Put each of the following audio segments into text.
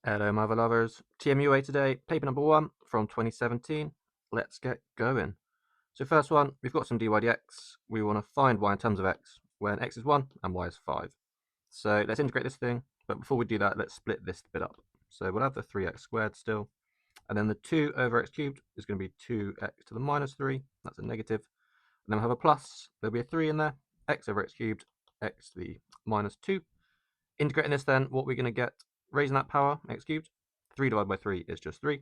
Hello, my lovers. TMUA today, paper number 1 from 2017. Let's get going. So first one, we've got some dy dx. We want to find y in terms of x when x is 1 and y is 5. So let's integrate this thing, but before we do that, let's split this bit up. So we'll have the 3x squared still, and then the 2 over x cubed is going to be 2x to the minus 3. That's a negative. And then we'll have a plus. There'll be a 3 in there. X over x cubed, x to the minus 2. Integrating this then, what we're going to get, raising that power, x cubed, 3 divided by 3 is just 3.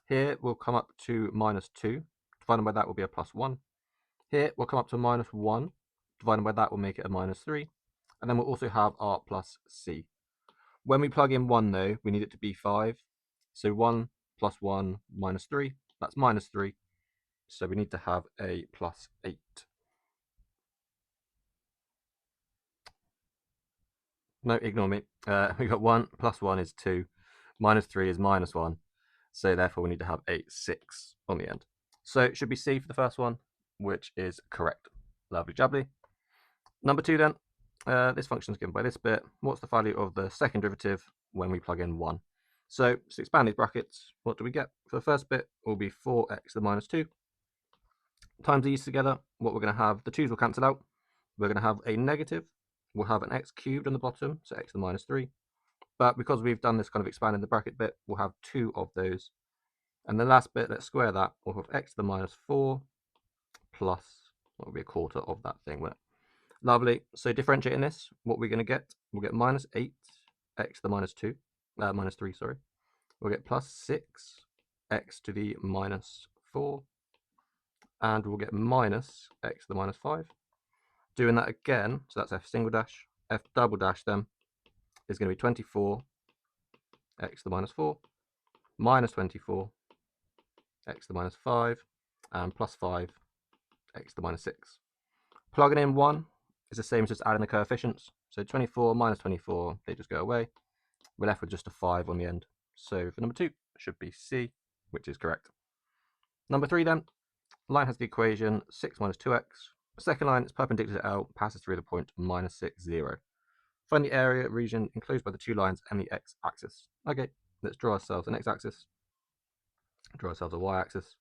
Here we'll come up to minus 2, divided by that will be a plus 1. Here we'll come up to minus 1, divided by that will make it a minus 3. And then we'll also have our plus c. When we plug in 1 though, we need it to be 5. So 1 plus 1 minus 3, that's minus 3. So we need to have a plus 8. No, ignore me. We got 1 plus 1 is 2, minus 3 is minus 1. So therefore we need to have a 6 on the end. So it should be C for the first one, which is correct. Lovely jubbly. Number 2 then, this function is given by this bit. What's the value of the second derivative when we plug in 1? So to expand these brackets, what do we get? For the first bit, will be 4x to the minus 2. Times these together, what we're going to have, the 2's will cancel out. We're going to have a negative. We'll have an x cubed on the bottom, so x to the minus 3. But because we've done this kind of expanding the bracket bit, we'll have 2 of those. And the last bit, let's square that. We'll have x to the minus 4 plus, what will be a quarter of that thing. Lovely. So differentiating this, what we're going to get, we'll get minus 8 x to the minus 3, sorry. We'll get plus 6 x to the minus 4. And we'll get minus x to the minus 5. Doing that again, so that's f single dash. F double dash then is going to be 24 x to the minus 4 minus 24 x to the minus 5 and plus 5 x to the minus 6. Plugging in 1 is the same as just adding the coefficients. So 24 minus 24, they just go away. We're left with just a 5 on the end. So for number 2, it should be C, which is correct. Number 3 then, line has the equation 6 minus 2x. Second line is perpendicular to L, passes through the point minus 6, 0. Find the area region enclosed by the 2 lines and the x-axis. Okay, let's draw ourselves an x-axis. Draw ourselves a y-axis.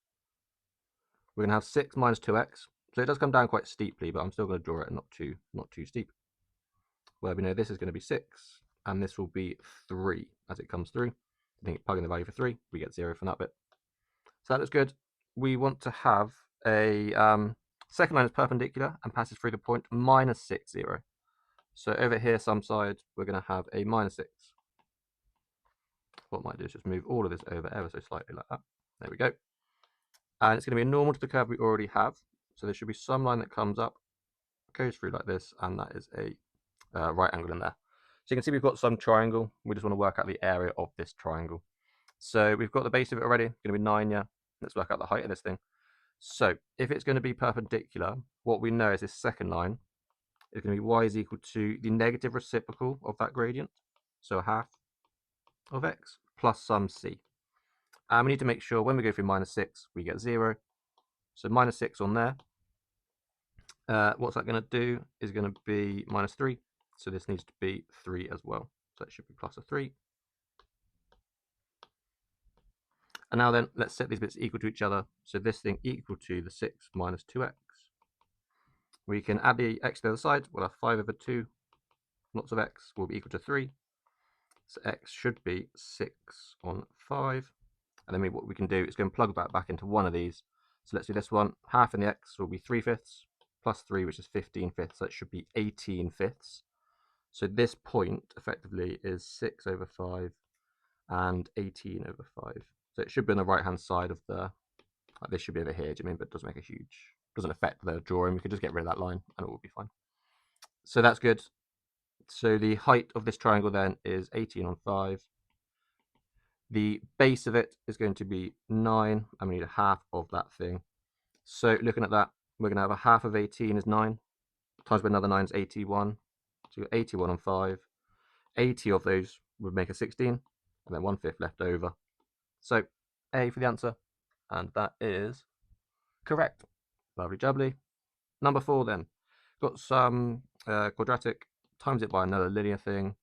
We're going to have 6 minus 2x. So it does come down quite steeply, but I'm still going to draw it not too steep. Well, we know this is going to be 6, and this will be 3 as it comes through. I think plug in the value for 3, we get 0 from that bit. So that looks good. We want to have a second line is perpendicular and passes through the point minus 6, 0. So over here, some side, we're going to have a minus 6. What I might do is just move all of this over ever so slightly like that. There we go. And it's going to be normal to the curve we already have. So there should be some line that comes up, goes through like this, and that is a right angle in there. So you can see we've got some triangle. We just want to work out the area of this triangle. So we've got the base of it already. It's going to be 9, yeah. Let's work out the height of this thing. So if it's going to be perpendicular, what we know is this second line is going to be y is equal to the negative reciprocal of that gradient. So a half of x plus some c. And we need to make sure when we go through minus 6, we get 0. So minus 6 on there. What's that going to do is going to be minus 3. So this needs to be 3 as well. So it should be plus a 3. And now then, let's set these bits equal to each other. So this thing equal to the 6 minus 2x. We can add the x to the other side. We'll have 5 over 2. Lots of x will be equal to 3. So x should be 6 on 5. And then what we can do is go and plug that back into one of these. So let's do this one. Half in the x will be 3/5 plus 3, which is 15/5. So it should be 18/5. So this point effectively is 6 over 5 and 18 over 5. So it should be on the right-hand side of the, like this should be over here, do you mean? But it doesn't make a huge, doesn't affect the drawing. We could just get rid of that line and it will be fine. So that's good. So the height of this triangle then is 18 on 5. The base of it is going to be 9, and we need a half of that thing. So looking at that, we're going to have a half of 18 is 9, times by another 9 is 81. So 81 on 5. 80 of those would make a 16, and then 1/5 left over. So A for the answer, and that is correct. Lovely jubbly. Number 4 then. Got some quadratic, times it by another linear thing.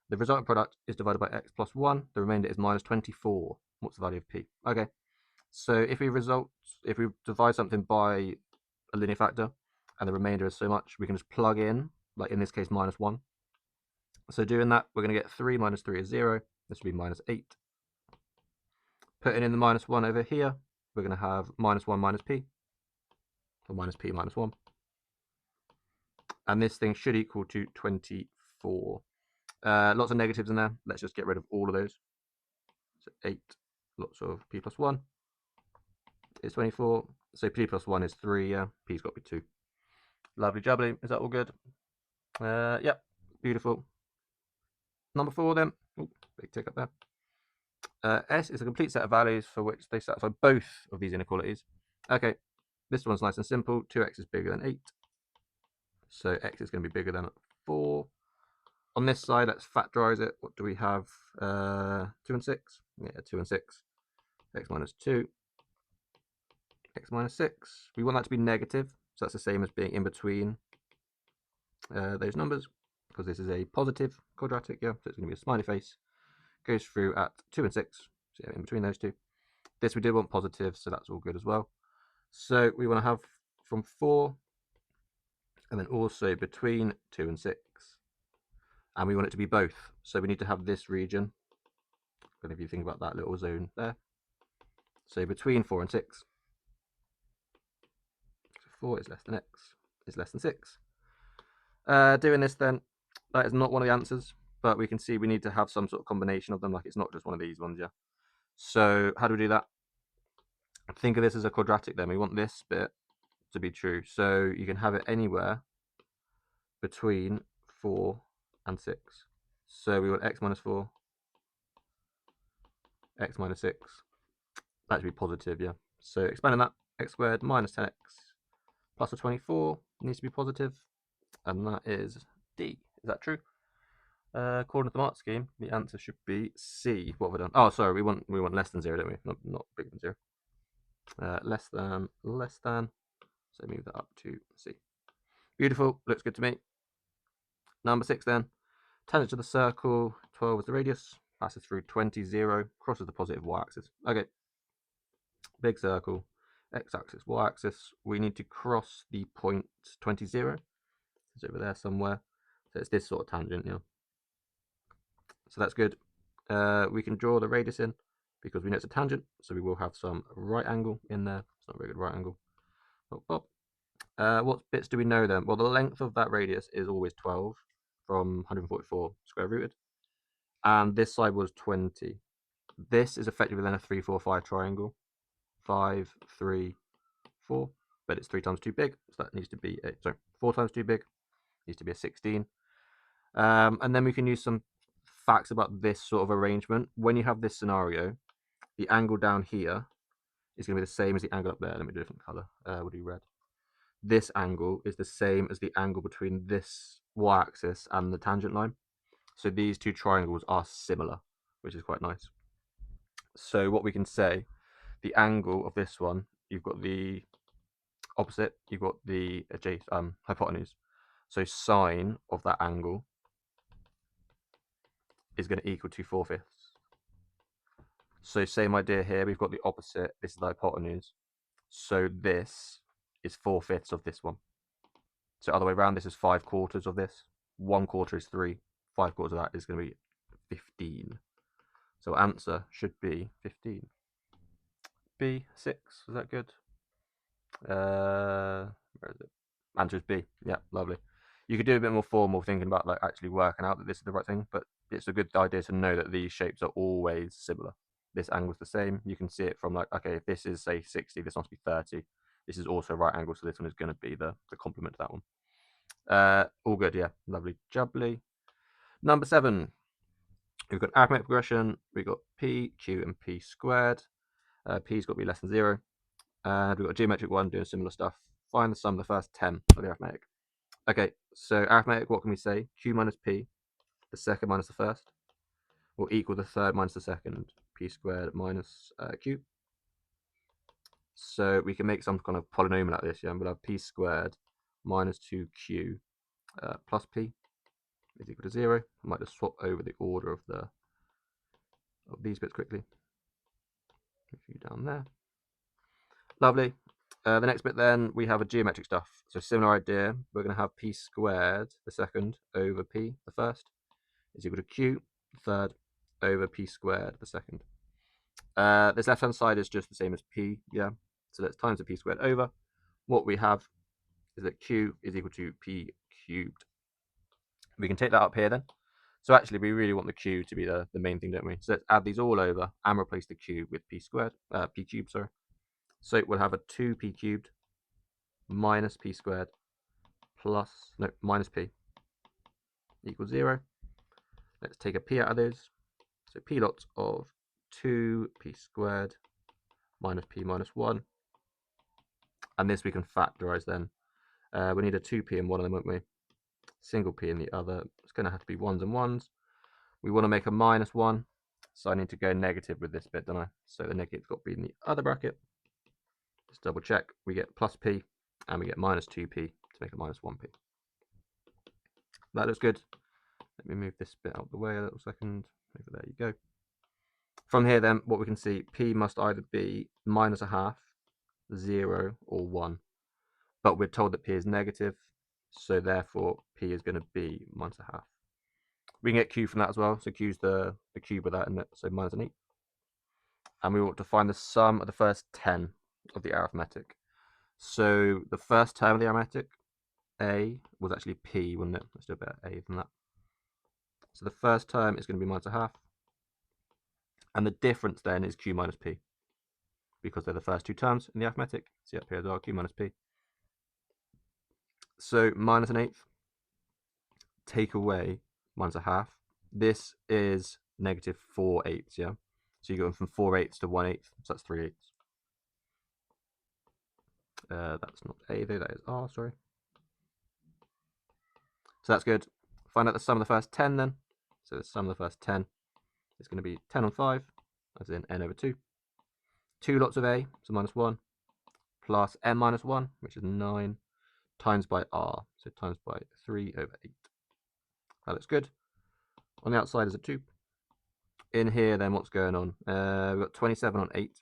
The resultant product is divided by x plus 1. The remainder is minus 24. What's the value of p? Okay, so if we divide something by a linear factor and the remainder is so much, we can just plug in, like in this case, minus 1. So doing that, we're going to get 3 minus 3 is 0. This will be minus 8. Putting in the minus 1 over here, we're going to have minus 1 minus p, or minus p minus 1. And this thing should equal to 24. Lots of negatives in there. Let's just get rid of all of those. So 8, lots of p plus 1 is 24. So p plus 1 is 3, yeah. P's got to be 2. Lovely jubbly. Is that all good? Yep. Beautiful. Number 4 then. Ooh, big tick up there. S is a complete set of values for which they satisfy both of these inequalities. Okay, this one's nice and simple. 2x is bigger than 8. So x is going to be bigger than 4. On this side, let's factorize it. What do we have? 2 and 6? Yeah, 2 and 6. X minus 2. X minus 6. We want that to be negative. So that's the same as being in between those numbers, because this is a positive quadratic, yeah, so it's going to be a smiley face. Goes through at 2 and 6, so yeah, in between those two. This we did want positive, so that's all good as well. So we want to have from 4, and then also between 2 and 6. And we want it to be both, so we need to have this region, and if you think about that little zone there. So between 4 and 6. So 4 is less than x, is less than 6. Doing this then, that is not one of the answers, but we can see we need to have some sort of combination of them, like it's not just one of these ones, yeah. So how do we do that? Think of this as a quadratic then. We want this bit to be true. So you can have it anywhere between 4 and 6. So we want x minus 4, x minus 6. That should be positive, yeah. So expanding that, x squared minus 10x plus a 24 needs to be positive, and that is D. Is that true? According to the mark scheme, the answer should be C. What have we done? Oh, sorry, we want less than 0, don't we? Not bigger than 0. Less than. So move that up to C. Beautiful. Looks good to me. Number 6 then. Tangent to the circle. 12 is the radius. Passes through 20, 0. Crosses the positive y-axis. Okay. Big circle. X-axis, y-axis. We need to cross the point 20, 0. It's over there somewhere. So it's this sort of tangent, yeah. So that's good. We can draw the radius in because we know it's a tangent, so we will have some right angle in there. It's not a very good right angle. Pop, pop. What bits do we know then? Well, the length of that radius is always 12 from 144 square rooted, and this side was 20. This is effectively then a 3, 4, 5 triangle. 5, 3, 4, but it's 3 times too big, so that needs to be 4 times too big. Needs to be a 16. And then we can use some facts about this sort of arrangement. When you have this scenario, the angle down here is going to be the same as the angle up there. Let me do a different color. We'll do red. This angle is the same as the angle between this y-axis and the tangent line. So these two triangles are similar, which is quite nice. So what we can say, the angle of this one, you've got the opposite, you've got the hypotenuse. So sine of that angle is going to equal to 4/5. So same idea here, we've got the opposite, this is the hypotenuse. So this is 4/5 of this one. So other way around, this is 5/4 of this. 1/4 is 3. 5/4 of that is going to be 15. So answer should be 15. B, 6, is that good? Where is it? Answer is B. Yeah, lovely. You could do a bit more formal thinking about like actually working out that this is the right thing, but it's a good idea to know that these shapes are always similar. This angle is the same. You can see it from like, okay, if this is say 60, this must be 30. This is also right angle, so this one is going to be the complement to that one. All good, yeah, lovely, jubbly. Number 7, we've got arithmetic progression. We've got P, Q, and P squared. P's got to be less than 0. And we've got a geometric one doing similar stuff. Find the sum of the first 10 of the arithmetic. Okay, so arithmetic, what can we say? Q minus P, the second minus the first, will equal the third minus the second. P squared minus Q. So we can make some kind of polynomial like this, yeah? We'll have P squared minus 2Q plus P. is equal to 0. I might just swap over the order of these bits quickly. Move you down there. Lovely. The next bit then, we have a geometric stuff. So similar idea, we're going to have p squared, the second, over p, the first, is equal to q, the third, over p squared, the second. This left-hand side is just the same as p, yeah? So let's times the p squared over. What we have is that q is equal to p cubed. We can take that up here then. So actually, we really want the q to be the main thing, don't we? So let's add these all over and replace the q with p squared, p cubed, sorry. So we'll have a 2p cubed minus p squared minus p equals 0. Let's take a p out of those. So p lots of 2p squared minus p minus 1. And this we can factorize then. We need a 2p in one of them, won't we? Single p in the other. It's going to have to be ones and ones. We want to make a minus 1. So I need to go negative with this bit, don't I? So the negative's got to be in the other bracket. Just double check. We get plus p and we get minus 2p to make a minus 1p. That looks good. Let me move this bit out of the way a little second. Over there you go. From here then, what we can see, p must either be minus a half, 0, or 1. But we're told that p is negative, so therefore p is going to be minus a half. We can get q from that as well, so q's the cube of that, isn't it? So minus an 8. And we want to find the sum of the first 10 of the arithmetic. So the first term of the arithmetic, a, was actually p, wasn't it? Let's do a bit of a than that. So the first term is going to be minus a half. And the difference then is q minus p, because they're the first two terms in the arithmetic. See up here as well, q minus p. So minus an eighth, take away minus a half. This is negative 4/8, yeah? So you go from 4/8 to 1/8, so that's 3/8. That's not a though, that is r, sorry. So that's good. Find out the sum of the first 10 then. So the sum of the first 10 is going to be 10 on 5, as in n over 2. 2 lots of a, so minus 1, plus n minus 1, which is 9, times by r, so times by 3 over 8. That looks good. On the outside is a 2. In here then, what's going on? We've got 27 on 8.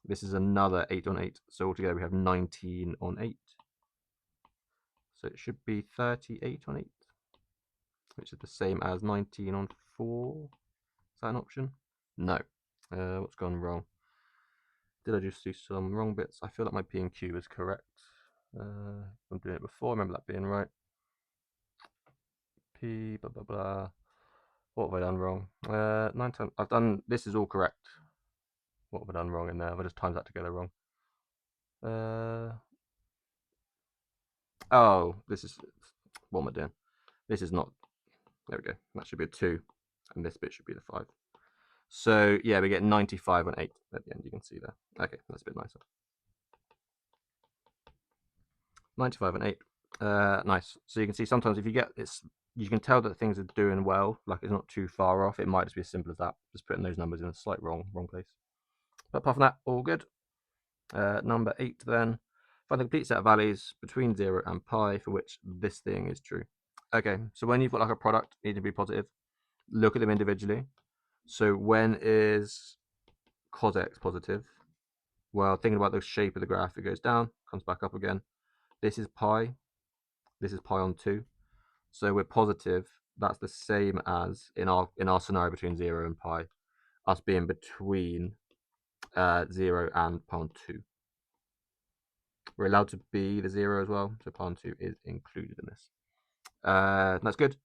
This is another 8 on 8, so altogether we have 19 on 8. So it should be 38 on 8, which is the same as 19 on 4. Is that an option? No. What's gone wrong? Did I just do some wrong bits? I feel like my P and Q is correct. I'm doing it before, I remember that being right. P, blah, blah, blah. What have I done wrong? 9 times, I've done, this is all correct. What have I done wrong in there? Have I just times that together wrong? Oh, this is, what am I doing? This is not, there we go. That should be a 2, and this bit should be the 5. So, yeah, we get 95 on 8 at the end, you can see there. Okay, that's a bit nicer. 95 and 8. Nice. So you can see sometimes if you get this, you can tell that things are doing well, like it's not too far off. It might just be as simple as that, just putting those numbers in a slight wrong place. But apart from that, all good. Number 8 then. Find the complete set of values between 0 and pi for which this thing is true. Okay, so when you've got like a product, need to be positive, look at them individually. So when is cos x positive? Well, thinking about the shape of the graph, it goes down, comes back up again. This is pi. This is pi on 2. So we're positive. That's the same as in our scenario between 0 and pi, us being between 0 and pi on 2. We're allowed to be the 0 as well, so pi on 2 is included in this. That's good.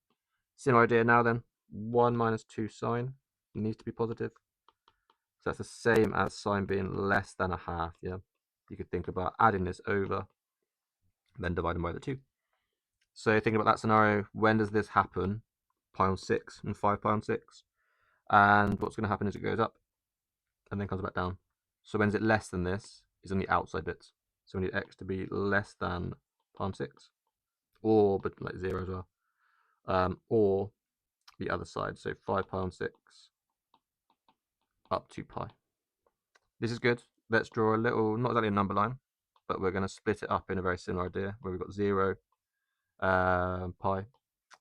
Similar idea now then. 1 minus 2 sine needs to be positive. So that's the same as sine being less than a half, yeah? You could think about adding this over, then dividing by the 2. So thinking about that scenario, when does this happen? Pi on 6 and 5 pi on 6. And what's going to happen is it goes up and then comes back down. So when is it less than this? Is on the outside bits. So we need x to be less than pi on 6, or but like 0 as well, or the other side. So 5 pi on 6 up to pi. This is good. Let's draw a little, not exactly a number line, but we're going to split it up in a very similar idea where we've got 0, pi,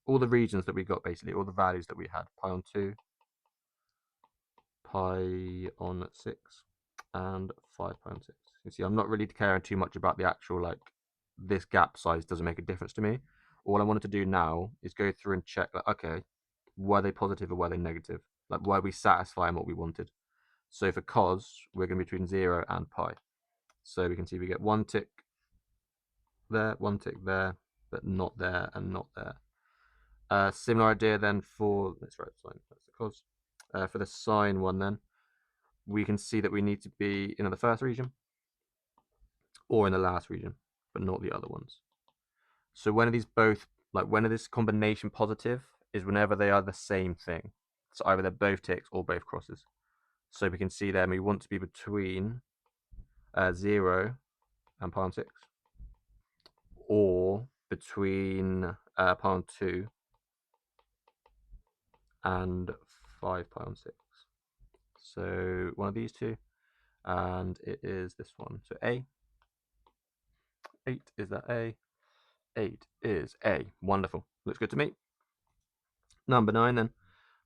all the regions that we got, basically, all the values that we had, pi on 2, pi on 6, and 5 pi on 6. You see, I'm not really caring too much about the actual, like, this gap size doesn't make a difference to me. All I wanted to do now is go through and check, like, okay, were they positive or were they negative? Like, were we satisfying what we wanted? So for cos, we're going to be between 0 and pi. So we can see we get one tick there, but not there and not there. Similar idea then for, let's write sine, that's the cos. For the sine one then, we can see that we need to be in the first region or in the last region, but not the other ones. So when are these both, like when are this combination positive is whenever they are the same thing. So either they're both ticks or both crosses. So we can see there we want to be between 0 and pi on 6, or between pi on 2 and 5 pi on 6. So one of these two, and it is this one. So A, 8 is that A, 8 is A. Wonderful, looks good to me. Number 9 then,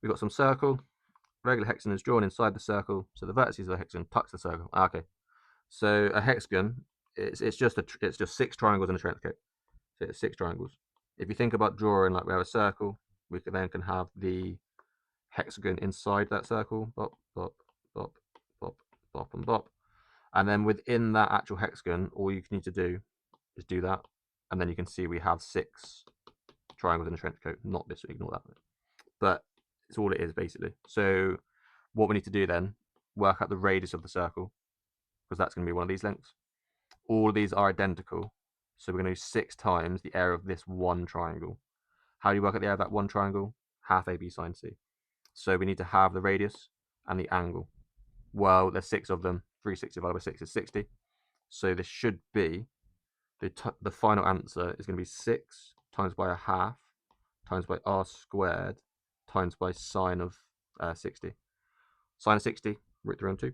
we've got some circle. Regular hexagon is drawn inside the circle, so the vertices of the hexagon touch the circle. Okay, so a hexagon, it's just 6 triangles in a triangle. So it's 6 triangles. If you think about drawing, like we have a circle, we then can have the hexagon inside that circle, bop, bop, bop, bop, bop, and bop. And then within that actual hexagon, all you need to do is do that, and then you can see we have 6 triangles in a trench coat. Not this, ignore that. But it's all it is, basically. So what we need to do then, work out the radius of the circle, because that's going to be one of these lengths. All of these are identical, so we're going to do 6 times the area of this one triangle. How do you work out the area of that one triangle? Half AB sine C. So we need to have the radius and the angle. Well, there's 6 of them. 360 divided by 6 is 60. So this should be, the final answer is going to be 6 times by a half times by r squared times by sine of 60. Sine of 60, root 3 on 2.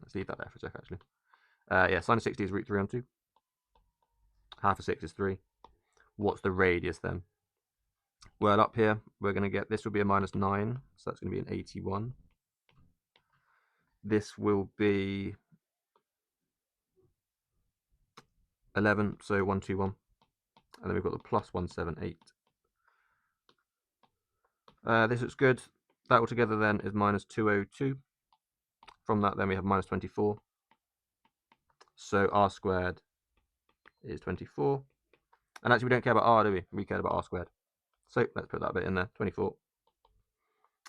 Let's leave that there for a sec, actually. Yeah, sine of 60 is root 3 on 2. Half of 6 is 3. What's the radius then? Well, up here, we're going to get, this will be a minus 9, so that's going to be an 81. This will be 11, so 121. And then we've got the plus 178. This looks good. That altogether then is minus 202. From that then we have minus 24. So r squared is 24. And actually we don't care about r, do we? We care about r squared. So let's put that bit in there, 24.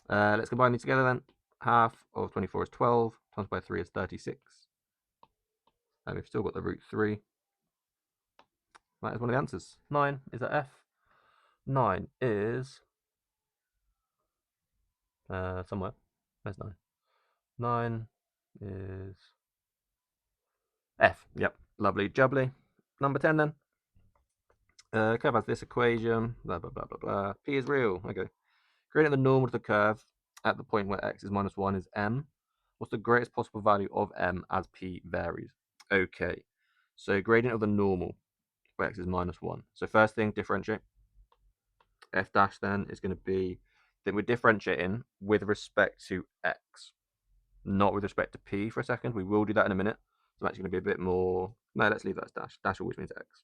Let's combine these together then. Half of 24 is 12, times by 3 is 36. And we've still got the root 3. That is one of the answers. 9 is at F. 9 is somewhere. Where's 9? 9 is F. Yep, lovely jubbly. Number 10 then. Curve has this equation, blah, blah, blah, blah, blah. P is real. Okay. Gradient the normal to the curve at the point where x is minus 1 is m. What's the greatest possible value of m as p varies? Okay. So gradient of the normal where x is minus 1. So first thing, differentiate. F dash then is going to be that we're differentiating with respect to x, not with respect to p for a second. We will do that in a minute. So I'm actually going to be a bit more, no, let's leave that as dash. Dash always means x.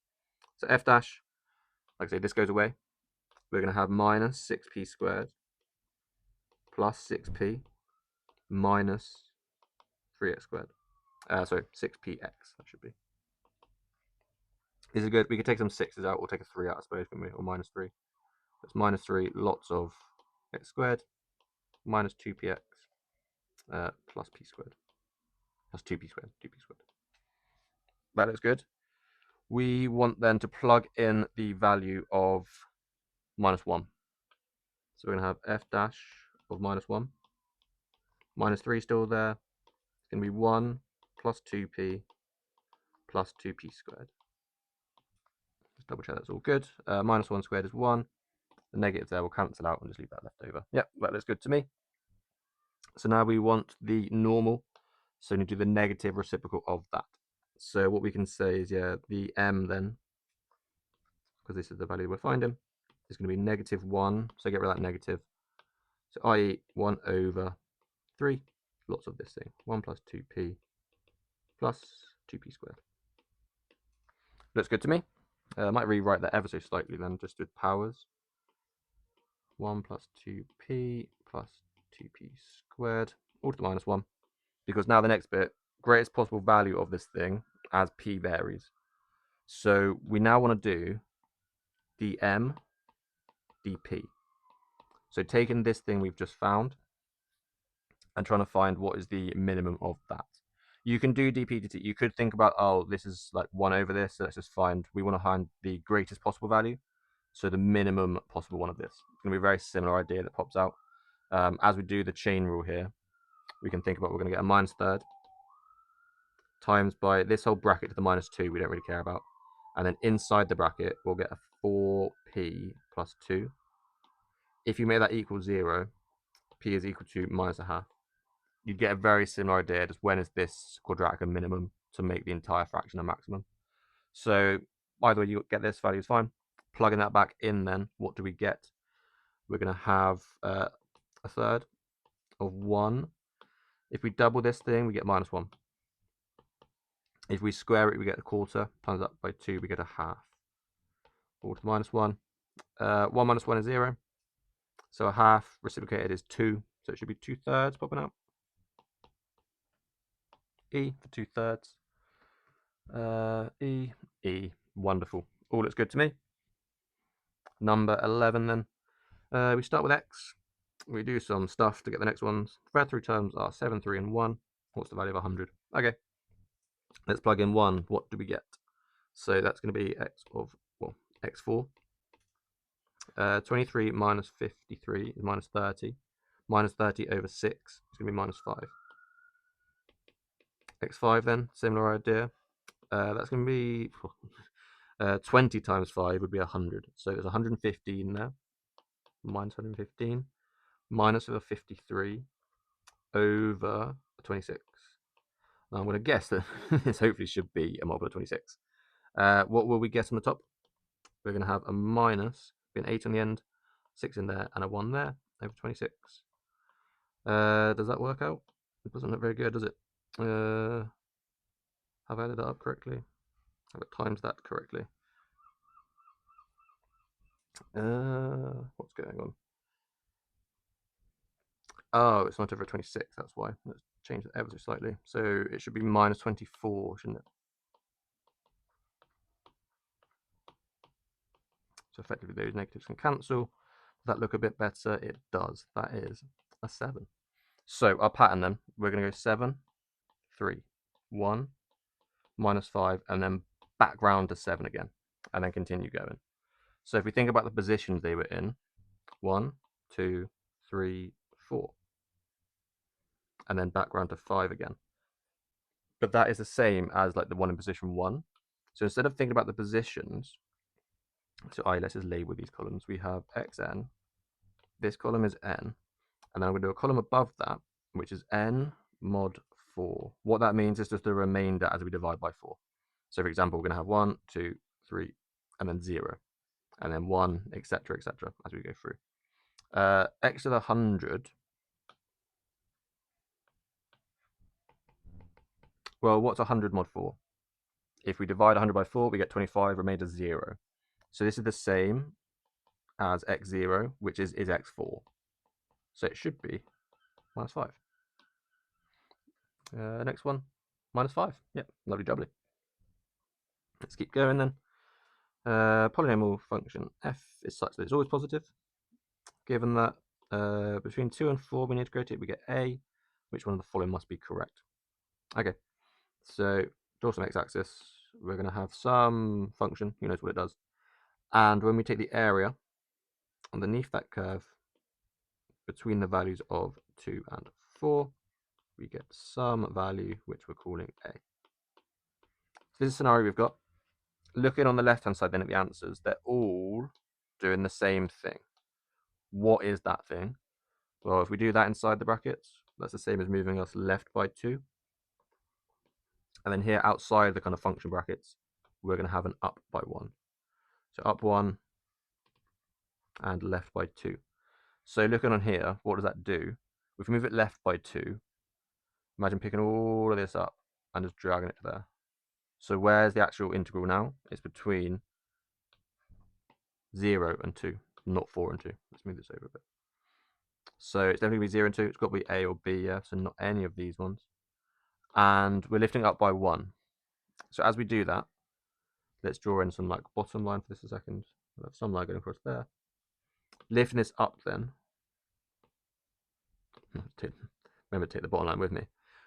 So f dash, like I say, this goes away. We're going to have minus 6p squared plus 6p minus 3x squared. Sorry, 6px, that should be. This is good. We could take some 6's out, or take a 3 out, I suppose, can we? Or minus 3. That's minus 3, lots of x squared, minus 2px, plus p squared. That's 2p squared, 2p squared. That looks good. We want then to plug in the value of minus 1. So we're going to have f dash of minus 1. Minus 3 still there. It's going to be 1 plus 2p plus 2p squared. Just double check that's all good. Minus 1 squared is 1. The negative there will cancel out and just leave that left over. Yep, that looks good to me. So now we want the normal. So we need to do the negative reciprocal of that. So what we can say is, yeah, the m then, because this is the value we're finding, is going to be -1, so get rid of that negative. So i.e. 1 over 3, lots of this thing, 1 plus 2p plus 2p squared. Looks good to me. I might rewrite that ever so slightly then, just with powers. 1 plus 2p plus 2p squared, all to the -1. Because now the next bit, greatest possible value of this thing as p varies. So we now want to do dm dp. So taking this thing we've just found and trying to find what is the minimum of that. You can do dp dt. You could think about, oh, this is like 1 over this, so let's just find, we want to find the greatest possible value. So the minimum possible one of this. It's going to be a very similar idea that pops out. As we do the chain rule here, we can think about, we're going to get a -3rd times by this whole bracket to the -2 we don't really care about. And then inside the bracket, we'll get a 4p plus 2. If you make that equal 0, p is equal to -1/2. You get a very similar idea, just when is this quadratic a minimum to make the entire fraction a maximum. So either way you get this value is fine. Plugging that back in then, what do we get? We're going to have a third of 1. If we double this thing, we get -1. If we square it, we get a quarter. Times that by 2, we get a half. All to the -1. 1 minus 1 is 0. So a half reciprocated is 2. So it should be 2/3 popping out. E for 2/3. E. Wonderful. All looks good to me. Number 11 then. We start with x. We do some stuff to get the next ones. Thread through terms are 7, 3, and 1. What's the value of 100? Okay. Let's plug in 1. What do we get? So that's going to be x of, well, x4. 23 minus 53 is -30. -30 over 6 is going to be -5. x5 then, similar idea. That's going to be 20 times 5 would be 100. So there's 115 there. -115. Minus over 53 over 26. Now I'm going to guess that this hopefully should be a multiple of 26. What will we guess on the top? We're going to have a minus, be an 8 on the end, 6 in there, and a 1 there, over 26. Does that work out? It doesn't look very good, does it? Have I added that up correctly? Have I times that correctly? What's going on? Oh, it's not over 26, that's why. Let's change that ever so slightly. So it should be -24, shouldn't it? So effectively those negatives can cancel. Does that look a bit better? It does. That is a 7. So our pattern then, we're going to go 7, 3, 1, -5, and then back round to 7 again, and then continue going. So if we think about the positions they were in, 1, 2, 3, 4, and then back round to 5 again. But that is the same as like the one in position 1. So instead of thinking about the positions, so let's just label these columns. We have xn, this column is n, and then I'm going to do a column above that, which is n mod 4. What that means is just the remainder as we divide by 4. So for example, we're going to have 1, 2, 3, and then 0, and then 1, etc., etc., as we go through. X to the 100. Well, what's 100 mod 4? If we divide 100 by 4, we get 25, remainder 0. So this is the same as x0, which is x4. So it should be -5. Next one, -5. Yep, lovely jubbly. Let's keep going then. Polynomial function f is such that it's always positive. Given that between 2 and 4 we need to integrate it, we get a. Which one of the following must be correct? Okay, so draw some x-axis. We're going to have some function, who knows what it does. And when we take the area underneath that curve between the values of 2 and 4, we get some value which we're calling a. So this is a scenario we've got. Looking on the left-hand side then at the answers, they're all doing the same thing. What is that thing? Well, if we do that inside the brackets, that's the same as moving us left by 2. And then here outside the kind of function brackets, we're going to have an up by 1. So up 1, and left by 2. So looking on here, what does that do? If we move it left by 2, imagine picking all of this up and just dragging it to there. So where's the actual integral now? It's between 0 and 2, not 4 and 2. Let's move this over a bit. So it's definitely going to be 0 and 2. It's got to be A or B, yeah, so not any of these ones. And we're lifting up by 1. So as we do that, let's draw in some like bottom line for this a second. We'll have some line going across there. Lifting this up then. Remember to take the bottom line with me.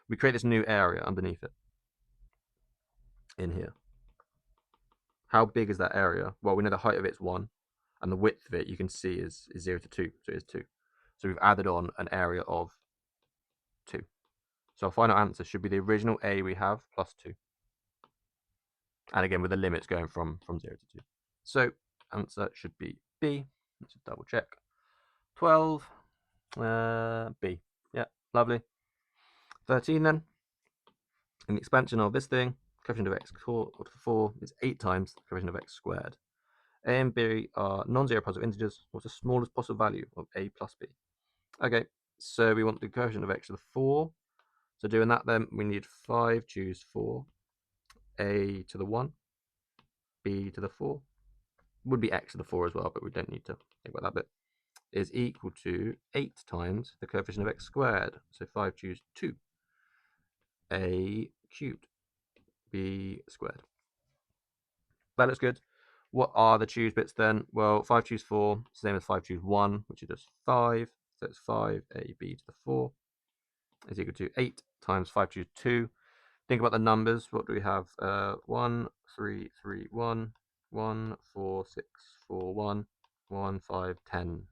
We create this new area underneath it. In here. How big is that area? Well, we know the height of it's 1, and the width of it you can see is 0 to 2, so it is 2. So we've added on an area of 2. So our final answer should be the original A we have plus 2. And again, with the limits going from 0 to 2. So answer should be B. Let's just double check. 12, B. Yeah, lovely. 13 then. In the expansion of this thing, coefficient of x to the 4 is 8 times the coefficient of x squared. A and B are non-zero positive integers. What's the smallest possible value of A plus B? Okay, so we want the coefficient of x to the 4. So doing that then, we need 5 choose 4. A to the 1. B to the 4. Would be x to the 4 as well, but we don't need to think about that bit. Is equal to 8 times the coefficient of x squared. So 5 choose 2. A cubed. B squared. That looks good. What are the choose bits then? Well, 5 choose 4, same as 5 choose 1, which is just 5. So it's 5 AB to the 4 is equal to 8 times 5 choose 2. Think about the numbers. What do we have? 1, 3, 3, 1, 1, 4, 6, 4, 1, 1, 5, 10.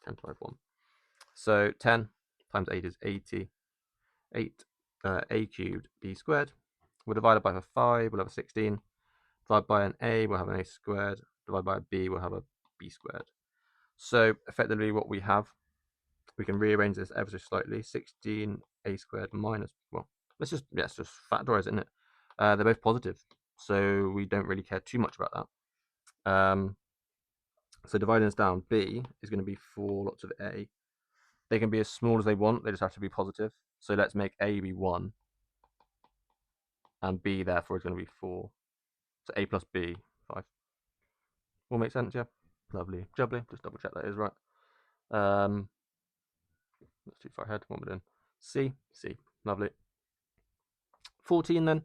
10, 5, 1. So 10 times 8 is 80. 8 A cubed B squared. We'll divide it by 5, we'll have a 16. Divide by an A, we'll have an A squared. Divide by a B, we'll have a B squared. So effectively what we have, we can rearrange this ever so slightly. 16 A squared minus, well, let's just factorize it, isn't it? They're both positive, so we don't really care too much about that. So dividing this down, B is going to be 4 lots of A. They can be as small as they want, they just have to be positive. So let's make A be 1, and B therefore is going to be 4. So A plus B, 5. All make sense, yeah? Lovely, jubbly. Just double check that is right. That's too far ahead. What we're doing? C, lovely. 14 then.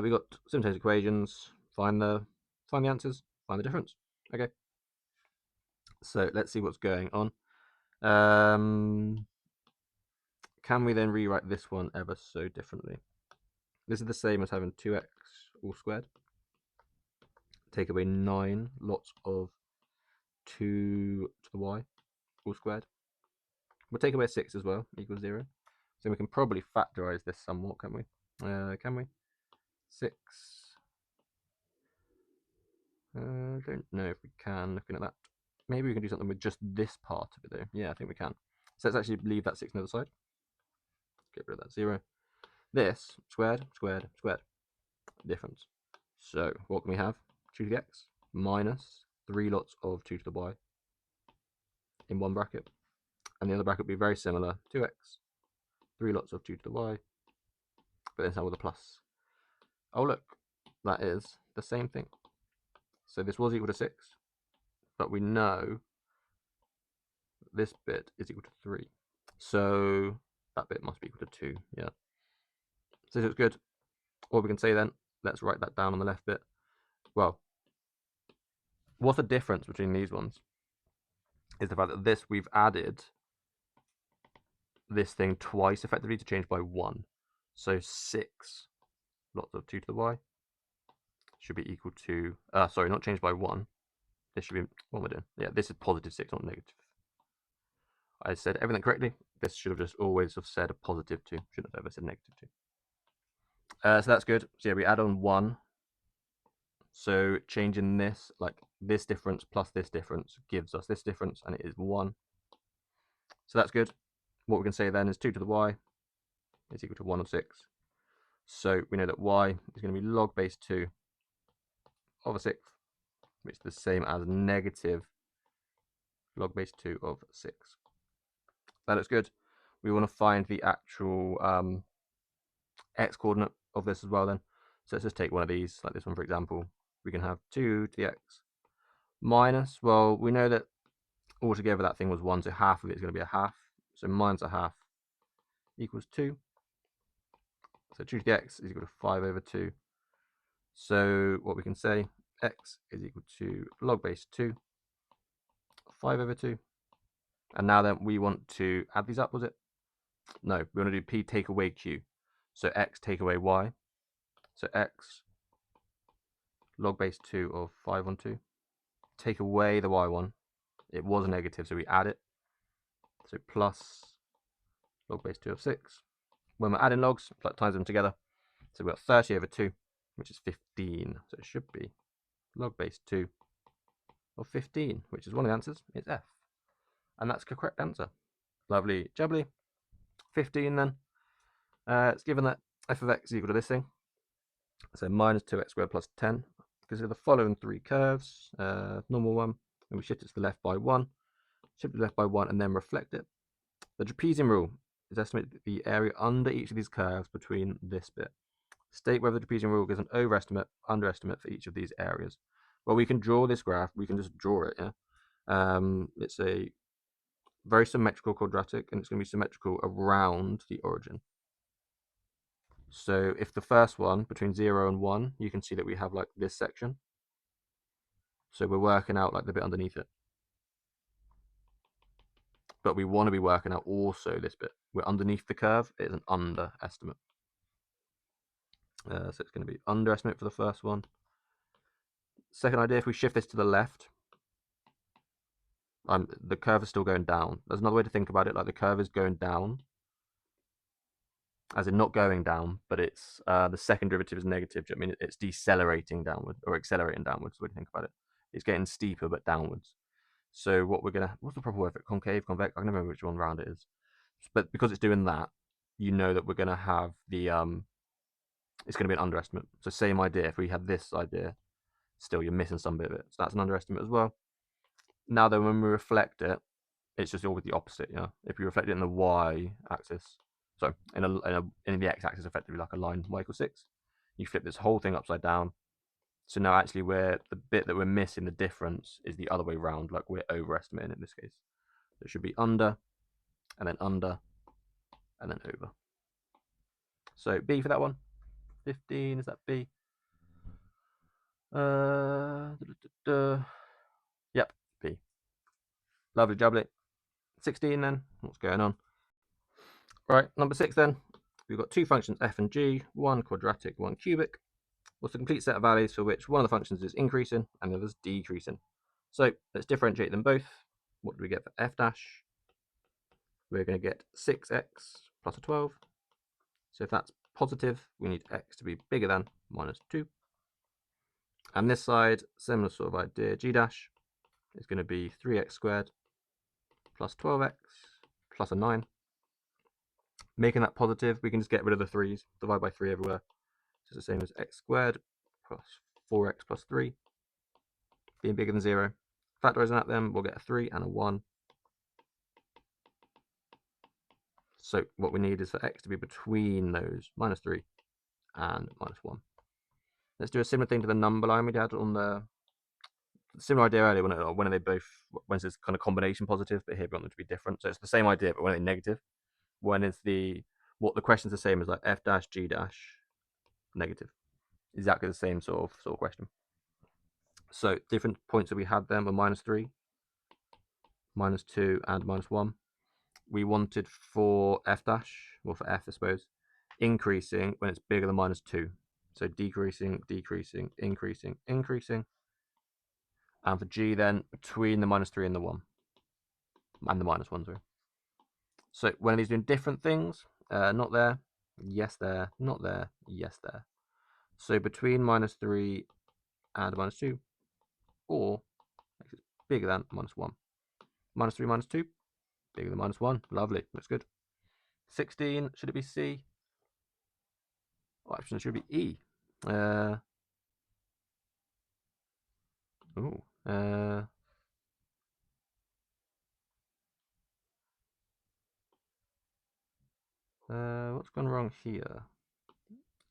We got simultaneous equations. Find the answers. Find the difference. Okay. So let's see what's going on. Can we then rewrite this one ever so differently? This is the same as having 2x all squared. Take away 9 lots of 2 to the y all squared. We'll take away 6 as well, equals 0. So we can probably factorize this somewhat, can't we? Can we? 6. I don't know if we can, looking at that. Maybe we can do something with just this part of it though. Yeah, I think we can. So let's actually leave that 6 on the other side. Get rid of that 0. This, squared, squared, squared. Difference. So what can we have? 2 to the x minus 3 lots of 2 to the y in one bracket. And the other bracket will be very similar, 2x, 3 lots of 2 to the y, but this time with a plus. Oh look, that is the same thing. So this was equal to 6, but we know this bit is equal to 3. So that bit must be equal to 2, yeah. So this looks good. What we can say then, let's write that down on the left bit. Well, what's the difference between these ones? Is the fact that this, we've added this thing twice effectively to change by 1. So 6 lots of 2 to the y should be equal to, sorry, not changed by 1. This should be, what am I doing? Yeah, this is positive 6, not negative. I said everything correctly. This should have just always have said a positive 2. Shouldn't have ever said negative 2. So that's good. So yeah, we add on 1. So changing this, like this difference plus this difference gives us this difference, and it is 1. So that's good. What we can say then is 2 to the y is equal to 1 of 6. So we know that y is going to be log base 2 of a 6th, which is the same as negative log base 2 of 6. That looks good. We want to find the actual x coordinate of this as well then. So let's just take one of these, like this one for example. We can have 2 to the x minus, well, we know that altogether that thing was 1, so half of it is going to be a half. So minus a half equals 2. So 2 to the x is equal to 5 over 2. So what we can say, x is equal to log base 2, 5 over 2. And now then we want to add these up, was it? No, we want to do p take away q. So x take away y. So x log base 2 of 5 on 2. Take away the y one. It was negative, so we add it. So plus log base 2 of 6. When we're adding logs, times them together. So we've got 30 over 2, which is 15. So it should be log base 2 of 15, which is one of the answers. It's F. And that's the correct answer. Lovely jubbly. 15 then. It's given that f of x is equal to this thing. So minus 2x squared plus 10. Consider the following three curves. Normal one, and we shift it to the left by 1. Shift it to the left by 1 and then reflect it. The trapezium rule is estimated the area under each of these curves between this bit. State whether the trapezium rule gives an overestimate, underestimate for each of these areas. Well, we can draw this graph. We can just draw it, yeah? It's a very symmetrical quadratic, and it's going to be symmetrical around the origin. So if the first one, between 0 and 1, you can see that we have like this section. So we're working out like the bit underneath it. But we want to be working out also this bit. We're underneath the curve. It's an underestimate. So it's going to be underestimate for the first one. Second idea, if we shift this to the left, the curve is still going down. There's another way to think about it, like the curve is going down, as in not going down, but it's the second derivative is negative. I mean, it's decelerating downward, or accelerating downwards, the way to think about it. It's getting steeper, but downwards. So what we're gonna, what's the proper word for it? Concave, convex? I can't remember which one round it is. But because it's doing that, you know that we're gonna have the, it's gonna be an underestimate. So same idea, if we have this idea, still you're missing some bit of it. So that's an underestimate as well. Now then, when we reflect it, it's just always the opposite, yeah? If you reflect it in the y-axis, so in the x-axis, effectively like a line y equals 6, you flip this whole thing upside down. So now actually the bit that we're missing, the difference, is the other way around, like we're overestimating in this case. So it should be under, and then over. So B for that one. 15, is that B? Yep, B. Lovely jubbly. 16 then, what's going on? Right, number 6 then. We've got two functions f and g, one quadratic, one cubic. What's the complete set of values for which one of the functions is increasing and the other is decreasing? So let's differentiate them both. What do we get for f dash? We're going to get 6x plus a 12. So if that's positive, we need x to be bigger than minus 2. And this side, similar sort of idea, g dash is going to be 3x squared plus 12x plus a 9. Making that positive, we can just get rid of the 3's, divide by 3 everywhere. So it's the same as x squared plus 4x plus 3 being bigger than 0. Factorising that then, we'll get a 3 and a 1. So what we need is for x to be between those, minus 3 and minus 1. Let's do a similar thing to the number line we had on the similar idea earlier. When are they both, when is this kind of combination positive, but here we want them to be different. So it's the same idea, but when are they negative? When is what the question's the same as like f dash g dash negative. Exactly the same sort of question. So different points that we had then were minus 3, minus 2, and minus 1. We wanted for f dash, or for f I suppose, increasing when it's bigger than minus 2. So decreasing, decreasing, increasing, increasing. And for g then, between the minus 3 and the 1. And the minus 1, sorry. So when are these doing different things? Not there, yes there, not there, yes there. So between minus 3 and minus 2, or x is bigger than minus 1. Minus 3 minus 2, bigger than minus 1. Lovely, looks good. 16, should it be C? Oh, actually, it should be E. What's gone wrong here?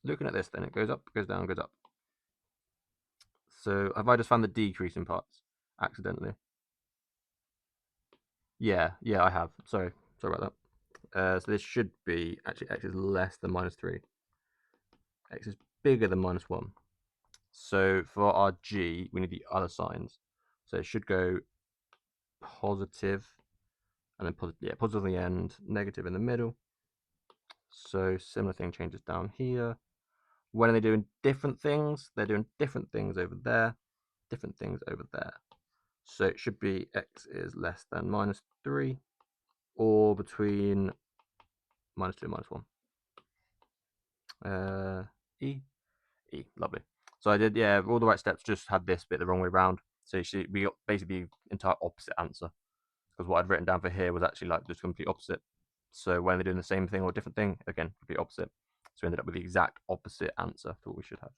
Looking at this, then it goes up, goes down, goes up. So have I just found the decreasing parts accidentally? Yeah, I have. Sorry about that. So this should be, actually x is less than -3. X is bigger than -1. So for our g, we need the other signs. So it should go positive, and then positive on the end, negative in the middle. So similar thing changes down here. When are they doing different things? They're doing different things over there, different things over there. So it should be x is less than -3, or between -2 and -1. E, lovely. So I did, yeah, all the right steps, just had this bit the wrong way around. So we got basically the entire opposite answer, because what I'd written down for here was actually like just complete opposite. So when they're doing the same thing or a different thing, again, complete opposite. So we ended up with the exact opposite answer to what we should have.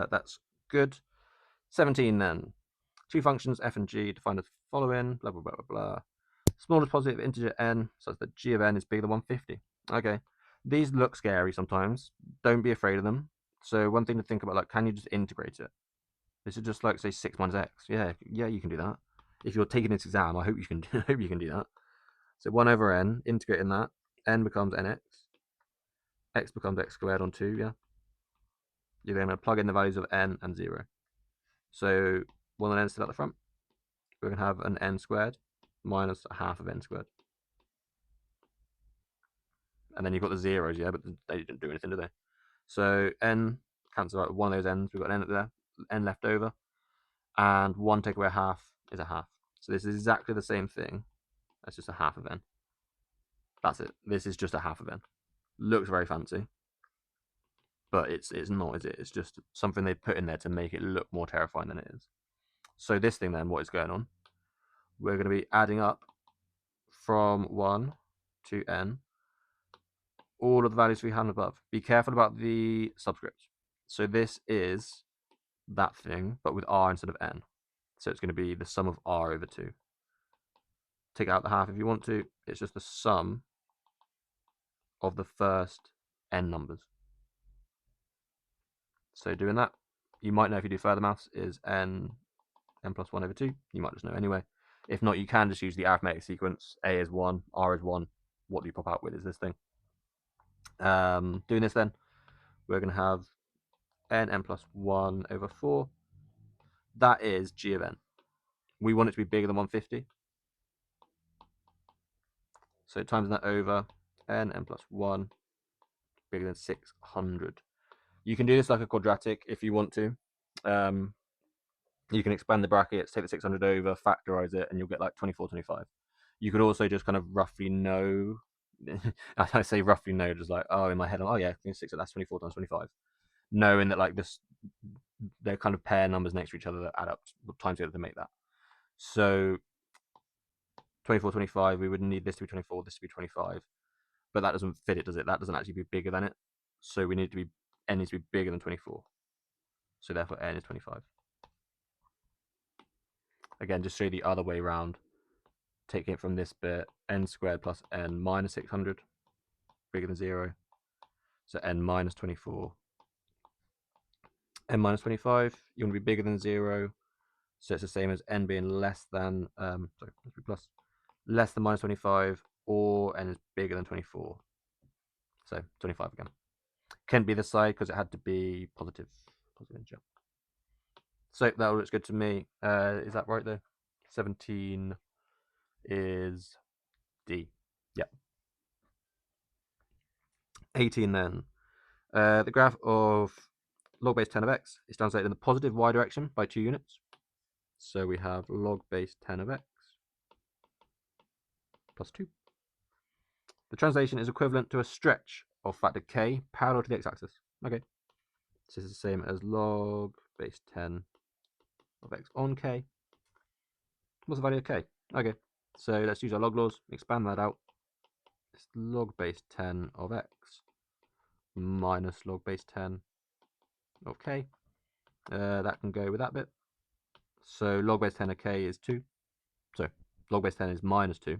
That's good. 17 then. Two functions f and g defined as following, blah, blah, blah, blah, blah. Smallest positive integer n, such that g of n is bigger than 150. Okay, these look scary sometimes. Don't be afraid of them. So one thing to think about, like, can you just integrate it? This is just like, say, 6 minus x. Yeah, you can do that. If you're taking this exam, I hope you can do that. So 1 over n, integrating that, n becomes nx, x becomes x squared on 2, yeah? You're going to plug in the values of n and 0. So 1 and n still at the front. We're going to have an n squared minus a half of n squared. And then you've got the zeros, yeah, but they didn't do anything, do they? So n cancels out one of those n's. We've got n there, n left over, and 1 take away a half is a half. So this is exactly the same thing. That's just a half of n. That's it. This is just a half of n. Looks very fancy, but it's not, is it? It's just something they put in there to make it look more terrifying than it is. So this thing then, what is going on? We're going to be adding up from 1 to n all of the values we had above. Be careful about the subscript. So this is that thing, but with r instead of n. So it's going to be the sum of r over 2. Take out the half if you want to. It's just the sum of the first n numbers. So doing that, you might know if you do further maths, is n plus 1 over 2. You might just know anyway. If not, you can just use the arithmetic sequence. A is 1, r is 1. What do you pop out with is this thing. Doing this then, we're going to have n plus 1 over 4. That is g of n. We want it to be bigger than 150. So times that over, n plus 1 bigger than 600. You can do this like a quadratic if you want to. You can expand the brackets, take the 600 over, factorize it, and you'll get like 2425. You could also just kind of roughly know. I say roughly know, just like, oh, in my head, oh yeah, that's 24 times 25. Knowing that like this, they're kind of pair numbers next to each other that add up times together to make that. So 24, 25, we would need this to be 24, this to be 25. But that doesn't fit it, does it? That doesn't actually be bigger than it. So we need to be, n needs to be bigger than 24. So therefore n is 25. Again, just show you the other way around. Taking it from this bit, n squared plus n minus 600, bigger than 0. So n minus 24. N minus 25, you want to be bigger than 0. So it's the same as n being less than, plus, less than minus 25, or n is bigger than 24. So 25 again. Can't be this side because it had to be positive integer. So that looks good to me. Is that right though? 17 is D. Yep. 18 then. The graph of log base 10 of x is translated in the positive y direction by 2 units. So we have log base 10 of x plus 2. The translation is equivalent to a stretch of factor k parallel to the x-axis. Okay. So this is the same as log base 10 of x on k. What's the value of k? Okay. So let's use our log laws, expand that out. It's log base 10 of x minus log base 10 of k. That can go with that bit. So log base 10 of k is 2. So log base 10 is minus 2.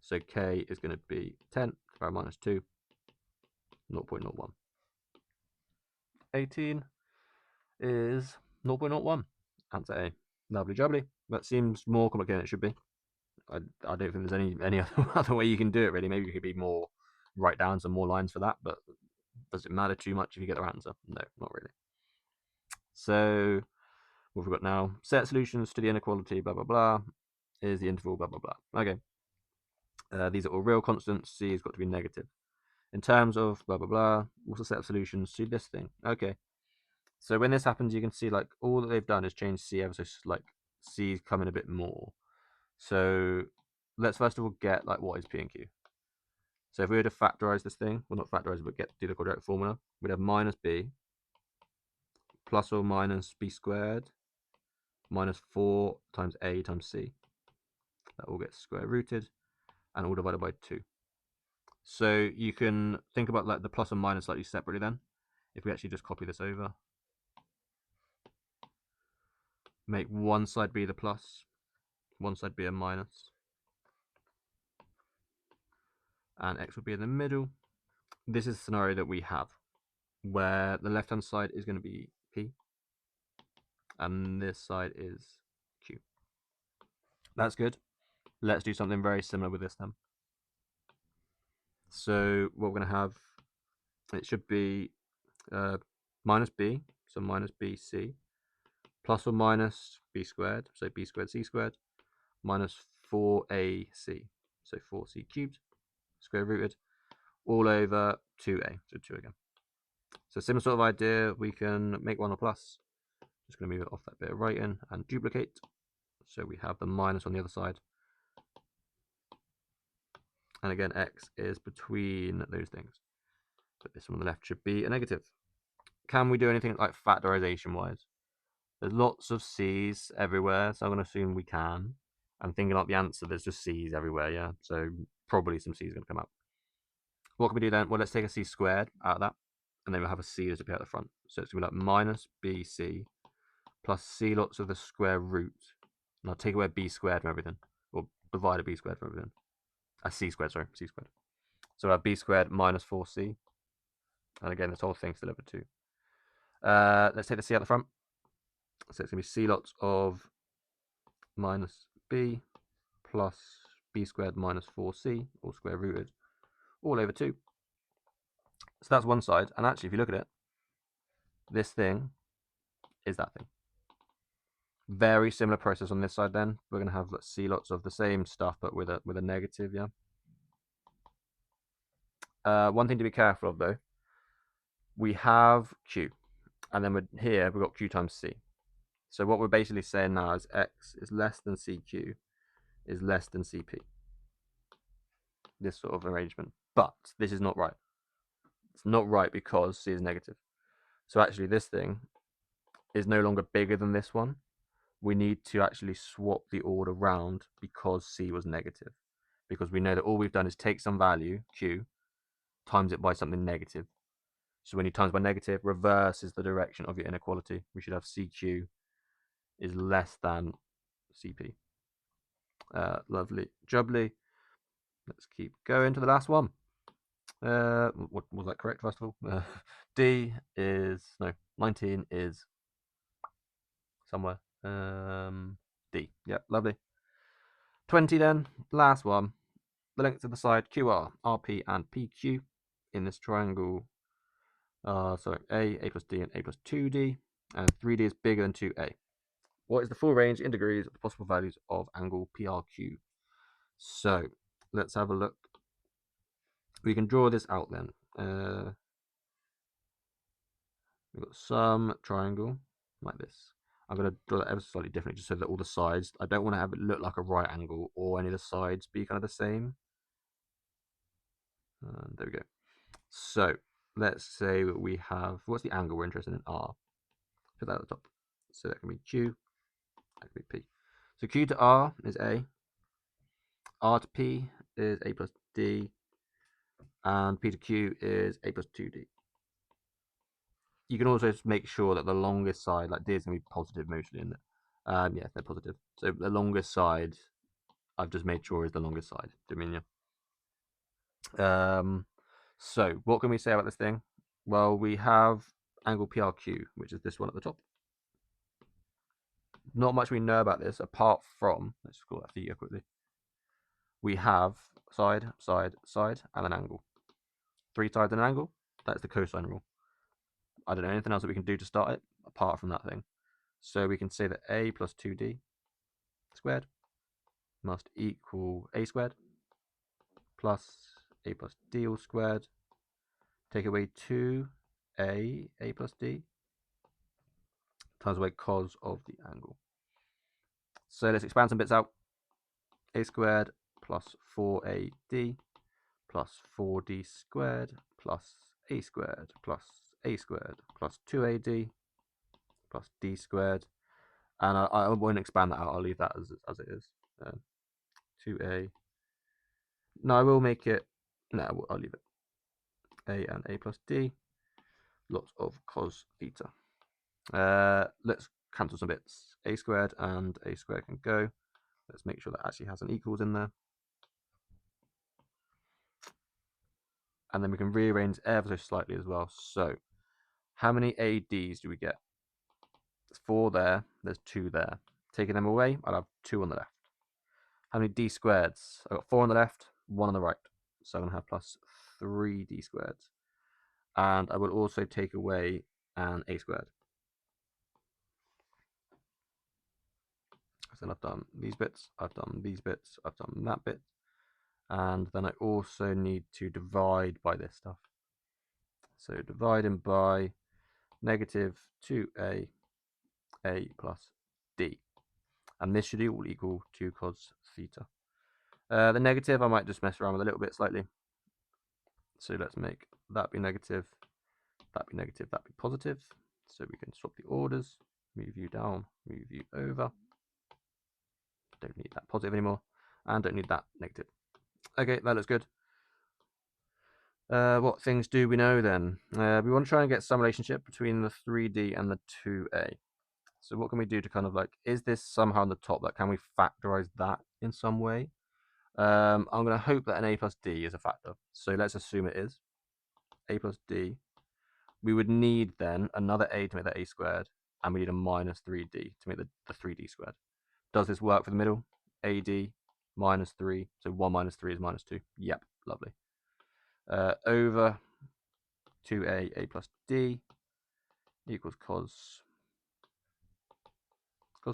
So k is going to be 10 to the power minus 2, 0.01. 18 is 0.01. Answer A. Lovely jubbly. That seems more complicated than it should be. I don't think there's any other way you can do it, really. Maybe you could be more, write down some more lines for that, but does it matter too much if you get the right answer? No, not really. So what have we got now? Set solutions to the inequality, blah, blah, blah, is the interval, blah, blah, blah. Okay. These are all real constants. C has got to be negative. In terms of blah, blah, blah, what's the set of solutions to this thing? Okay. So when this happens, you can see like all that they've done is change C ever so like C's come in a bit more. So let's first of all get like what is P and Q. So if we were to factorize this thing, well not factorize but do the quadratic formula, we'd have minus B plus or minus B squared minus 4 times A times C. That all gets square rooted and all divided by 2. So you can think about like the plus and minus slightly separately then. If we actually just copy this over, make one side be the plus, one side be a minus, and x will be in the middle. This is the scenario that we have, where the left-hand side is going to be P, and this side is Q. That's good. Let's do something very similar with this then. So what we're going to have, it should be minus B, so minus BC, plus or minus B squared, so B squared C squared, minus 4AC, so 4C cubed, square rooted, all over 2A, so 2 again. So similar sort of idea, we can make one a plus. Just going to move it off that bit of writing and duplicate. So we have the minus on the other side. And again, x is between those things. But this one on the left should be a negative. Can we do anything like factorization wise? There's lots of C's everywhere, so I'm going to assume we can. I'm thinking about the answer, there's just C's everywhere, yeah? So probably some C's are going to come out. What can we do then? Well, let's take a C squared out of that, and then we'll have a C as appear at the front. So it's going to be like minus BC plus C lots of the square root. And I'll take away B squared from everything, or divide a B squared from everything. C squared, sorry, C squared. So we have B squared minus 4C. And again, this whole thing's delivered to. Let's take the C out the front. So it's going to be C lots of minus B plus B squared minus 4C, all square rooted, all over 2. So that's one side. And actually, if you look at it, this thing is that thing. Very similar process on this side then. We're going to have C lots of the same stuff, but with a negative, yeah. One thing to be careful of though, we have Q, and then here we've got Q times C. So what we're basically saying now is x is less than CQ is less than CP. This sort of arrangement. But this is not right. It's not right because C is negative. So actually this thing is no longer bigger than this one. We need to actually swap the order round because C was negative. Because we know that all we've done is take some value, Q, times it by something negative. So when you times by negative, reverse is the direction of your inequality. We should have CQ is less than CP. Lovely jubbly. Let's keep going to the last one. What was that correct, first of all? D is, no, 19 is somewhere. D, yeah, lovely. 20 then, last one. The lengths of the side QR, RP and PQ in this triangle. Sorry, A plus D and A plus 2D. And 3D is bigger than 2A. What is the full range in degrees of the possible values of angle PRQ? So, let's have a look. We can draw this out then. We've got some triangle like this. I'm going to draw that ever so slightly differently just so that all the sides, I don't want to have it look like a right angle or any of the sides be kind of the same. There we go. So let's say we have, what's the angle we're interested in? R. Put that at the top. So that can be Q, that can be P. So Q to R is A. R to P is A plus D. And P to Q is A plus 2D. You can also make sure that the longest side, like D is going to be positive mostly in it. Yeah, they're positive. So the longest side, I've just made sure is the longest side. Do you mean, yeah? So what can we say about this thing? Well, we have angle PRQ, which is this one at the top. Not much we know about this apart from, let's just call that theta quickly. We have side, side, side, and an angle. 3 sides and an angle, that's the cosine rule. I don't know anything else that we can do to start it apart from that thing. So we can say that a plus 2d squared must equal a squared plus a plus d all squared. Take away 2a plus d times away cos of the angle. So let's expand some bits out. A squared plus 4ad plus 4d squared plus a squared plus a squared plus 2ad plus d squared. And I won't expand that out. I'll leave that as it is. 2a. No, I will make it. No, I'll leave it. A and a plus d. Lots of cos theta. Let's cancel some bits. A squared and a squared can go. Let's make sure that actually has an equals in there. And then we can rearrange ever so slightly as well. So, how many ADs do we get? There's 4 there, there's 2 there. Taking them away, I'll have 2 on the left. How many d squareds? I've got 4 on the left, 1 on the right. So I'm going to have plus 3d squareds. And I will also take away an a squared. So then I've done these bits, I've done these bits, I've done that bit. And then I also need to divide by this stuff. So dividing by negative 2a plus d. And this should all equal 2 cos theta. The negative I might just mess around with a little bit slightly. So let's make that be negative, that be negative, that be positive. So we can swap the orders, move you down, move you over. Don't need that positive anymore, and don't need that negative. Okay, that looks good. What things do we know then? We want to try and get some relationship between the 3D and the 2A. So what can we do to kind of like, is this somehow on the top? Like, can we factorize that in some way? I'm going to hope that an a plus d is a factor. So let's assume it is. A plus d. We would need then another a to make that a squared, and we need a minus 3d to make the 3d squared. Does this work for the middle? ad minus 3. So 1 minus 3 is minus 2. Yep, lovely. Over 2a plus d equals cos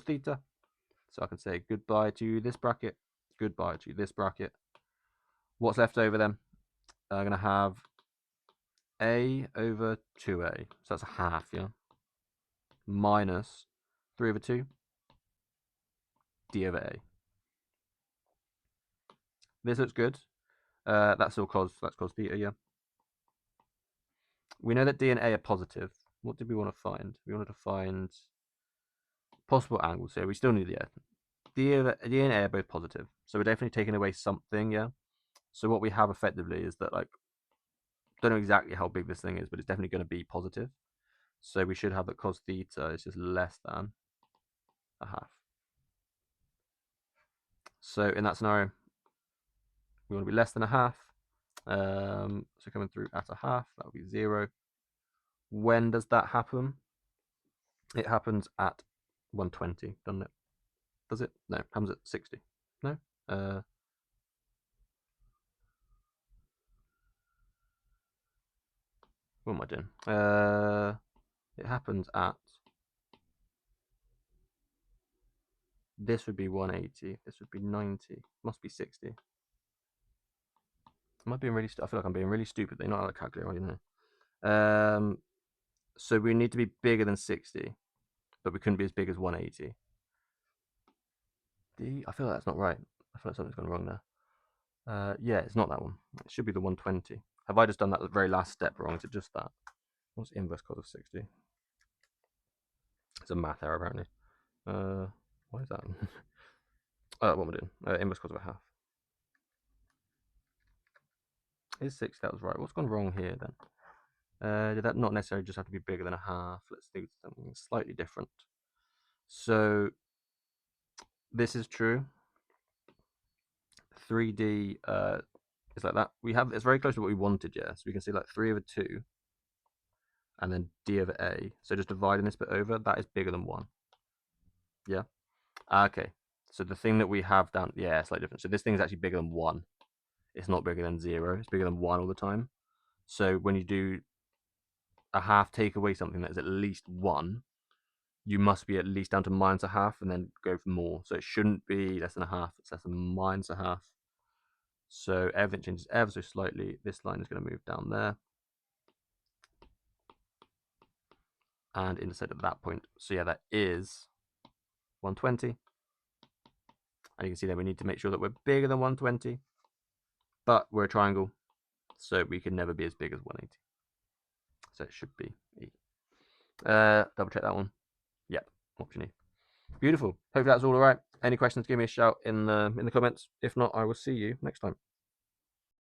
theta. So I can say goodbye to this bracket, goodbye to this bracket. What's left over then? I'm going to have a over 2a, so that's a half, yeah, minus 3 over 2 d over a. This looks good. That's all cos theta, yeah. We know that d and a are positive. What did we want to find? We wanted to find possible angles here. We still need the d and a are both positive, so we're definitely taking away something, yeah. So what we have effectively is that, like, don't know exactly how big this thing is, but it's definitely going to be positive. So we should have that cos theta is just less than a half. So in that scenario, we want to be less than a half. So coming through at a half, that would be 0. When does that happen? It happens at 120, doesn't it? Does it? No, it happens at 60. No? What am I doing? It happens at, this would be 180, this would be 90, must be 60. Am I being really I feel like I'm being really stupid. They're not out of calculator, you know. So we need to be bigger than 60, but we couldn't be as big as 180. I feel like that's not right. I feel like something's gone wrong there. Yeah, it's not that one. It should be the 120. Have I just done that the very last step wrong? Is it just that? What's inverse cos of 60? It's a math error apparently. Why is that? What am I doing? Inverse cos of a half. Is 60? That was right. What's gone wrong here then? Did that not necessarily just have to be bigger than a half? Let's do something slightly different. So this is true. 3D is like that. It's very close to what we wanted, yeah. So we can see like 3 over 2 and then d over a. So just dividing this bit over, that is bigger than 1. Yeah. Okay. So the thing that we have down, yeah, slightly different. So this thing is actually bigger than 1. It's not bigger than 0. It's bigger than 1 all the time. So when you do a half take away something that is at least 1, you must be at least down to minus a half and then go for more. So it shouldn't be less than a half. It's less than minus a half. So everything changes ever so slightly. This line is going to move down there and intersect at that point. So yeah, that is 120. And you can see there we need to make sure that we're bigger than 120. But we're a triangle, so we can never be as big as 180. So it should be E. Double check that one. Yep, option E. Beautiful. Hopefully that's all right. Any questions, give me a shout in the comments. If not, I will see you next time.